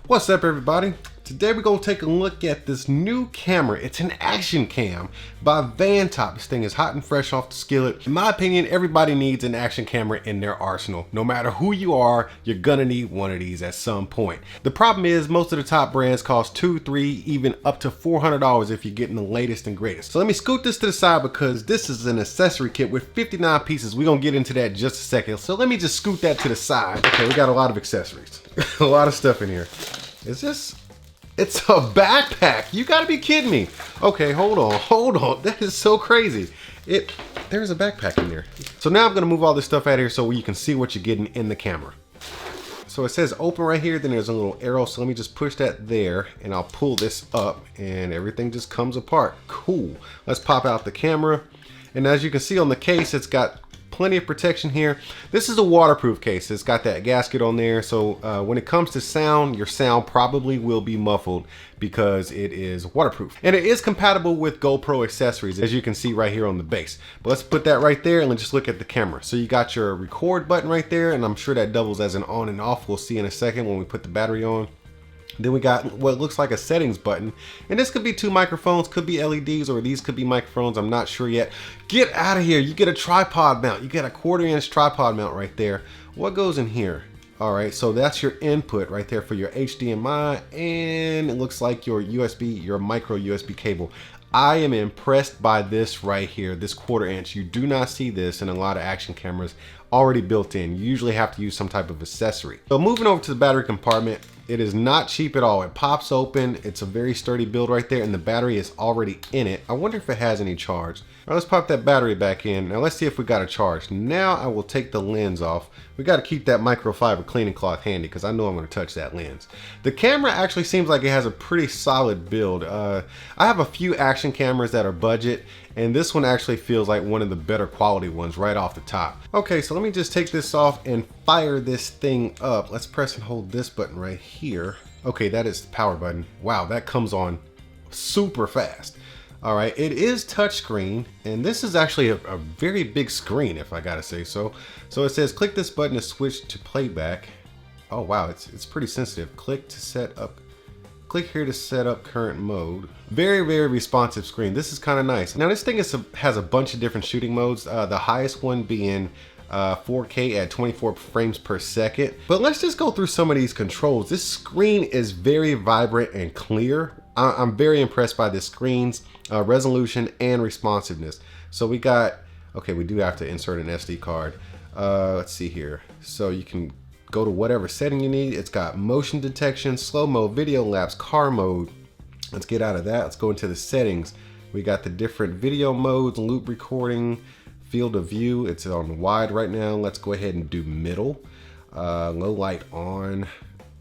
What's up, everybody? Today we're going to take a look at this new camera. It's an action cam by VanTop. This thing is hot and fresh off the skillet. In my opinion, everybody needs an action camera in their arsenal. No matter who you are, you're gonna need one of these at some point. The problem is most of the top brands cost $200, $300, even up to $400 if you're getting the latest and greatest. So let me scoot this to the side because this is an accessory kit with 59 pieces. We're gonna get into that in just a second. So let me just scoot that to the side. Okay, we got a lot of accessories. A lot of stuff in here. Is this? It's a backpack. You gotta be kidding me. Okay, hold on. That is so crazy. There's a backpack in there. So now I'm gonna move all this stuff out of here so you can see what you're getting in the camera. So it says open right here, then there's a little arrow. So let me just push that there and I'll pull this up and everything just comes apart. Cool. Let's pop out the camera. And as you can see on the case, it's got plenty of protection here. This is a waterproof case. It's got that gasket on there. So when it comes to sound, your sound probably will be muffled because it is waterproof. And it is compatible with GoPro accessories, as you can see right here on the base. But let's put that right there and let's just look at the camera. So you got your record button right there, and I'm sure that doubles as an on and off. We'll see in a second when we put the battery on. Then we got what looks like a settings button, and this could be two microphones, could be LEDs, or these could be microphones. I'm not sure yet. Get out of here. You get a tripod mount. You get a 1/4" tripod mount right there. What goes in here? All right, so that's your input right there for your HDMI, and it looks like your USB, your micro USB cable. I am impressed by this right here, this 1/4". You do not see this in a lot of action cameras already built in. You usually have to use some type of accessory. So moving over to the battery compartment, it is not cheap at all. It pops open. It's a very sturdy build right there, and the battery is already in it. I wonder if it has any charge. All right, let's pop that battery back in. Now let's see if we got a charge. Now I will take the lens off. We got to keep that microfiber cleaning cloth handy because I know I'm going to touch that lens. The camera actually seems like it has a pretty solid build. I have a few action cameras that are budget, and this one actually feels like one of the better quality ones right off the top. Okay, so let me just take this off and fire this thing up. Let's press and hold this button right here. Okay, that is the power button. Wow, that comes on super fast. All right, it is touchscreen, and this is actually a very big screen, if I gotta say so. So it says click this button to switch to playback. Oh wow, it's pretty sensitive. Click here to set up current mode. Very responsive screen. This is kind of nice. Now this thing has a bunch of different shooting modes. The highest one being 4K at 24 frames per second. But let's just go through some of these controls. This screen is very vibrant and clear. I'm very impressed by the screen's resolution and responsiveness. So we got, okay, we do have to insert an SD card. Let's see here. So you can go to whatever setting you need. It's got motion detection, slow-mo, video lapse, car mode. Let's get out of that. Let's go into the settings. We got the different video modes, loop recording, field of view. It's on wide right now. Let's go ahead and do middle. Low light on.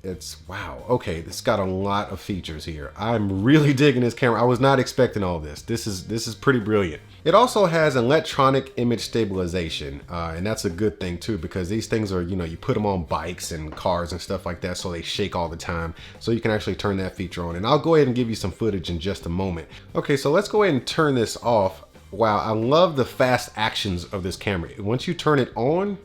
It's wow. Okay, this got a lot of features here. I'm really digging this camera. I was not expecting all this. This is pretty brilliant. It also has electronic image stabilization, and that's a good thing too, because these things are, you know, you put them on bikes and cars and stuff like that, so they shake all the time. So you can actually turn that feature on, and I'll go ahead and give you some footage in just a moment. Okay, so let's go ahead and turn this off. Wow, I love the fast actions of this camera. Once you turn it on,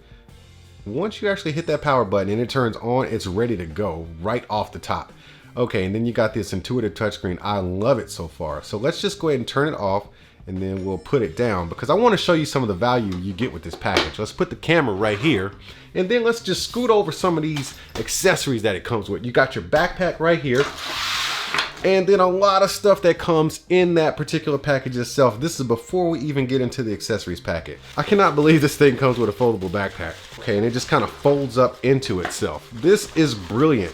once you actually hit that power button and it turns on, it's ready to go right off the top. Okay, and then you got this intuitive touchscreen. I love it so far. So let's just go ahead and turn it off, and then we'll put it down because I want to show you some of the value you get with this package. Let's put the camera right here, and then let's just scoot over some of these accessories that it comes with. You got your backpack right here, and then a lot of stuff that comes in that particular package itself. This is before we even get into the accessories packet. I cannot believe this thing comes with a foldable backpack. Okay, and it just kind of folds up into itself. This is brilliant.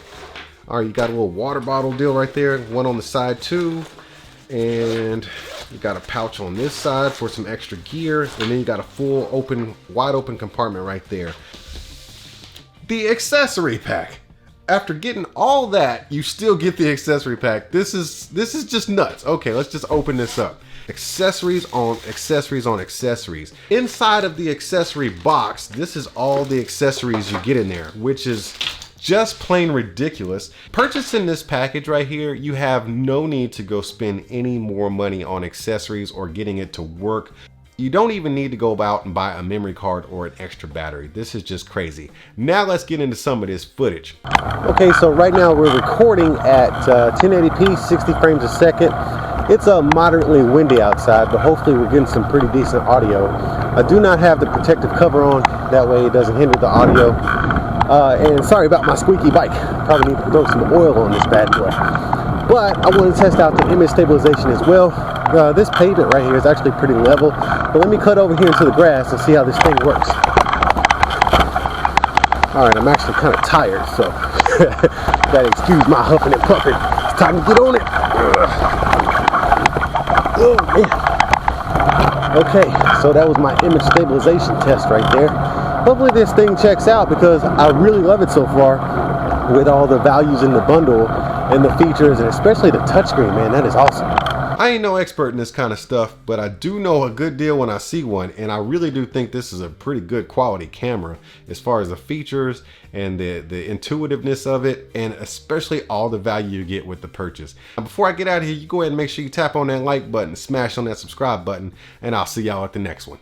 All right, you got a little water bottle deal right there, one on the side too. And you got a pouch on this side for some extra gear. And then you got a full open, wide open compartment right there. The accessory pack. After getting all that, you still get the accessory pack. This is just nuts. Okay, let's just open this up. Accessories on accessories on accessories. Inside of the accessory box, this is all the accessories you get in there, which is just plain ridiculous. Purchasing this package right here, you have no need to go spend any more money on accessories or getting it to work. You don't even need to go out and buy a memory card or an extra battery. This is just crazy. Now let's get into some of this footage. Okay, so right now we're recording at 1080p, 60 frames a second. It's moderately windy outside, but hopefully we're getting some pretty decent audio. I do not have the protective cover on, that way it doesn't hinder the audio. And sorry about my squeaky bike. Probably need to throw some oil on this bad boy. But I want to test out the image stabilization as well. This pavement right here is actually pretty level, but let me cut over here into the grass and see how this thing works. Alright, I'm actually kind of tired, so gotta excuse my huffing and puffing. It's time to get on it. Oh man. Okay, so that was my image stabilization test right there. Hopefully this thing checks out because I really love it so far with all the values in the bundle and the features, and especially the touchscreen, man, that is awesome. I ain't no expert in this kind of stuff, but I do know a good deal when I see one, and I really do think this is a pretty good quality camera as far as the features and the intuitiveness of it, and especially all the value you get with the purchase. Now, before I get out of here, you go ahead and make sure you tap on that like button, smash on that subscribe button, and I'll see y'all at the next one.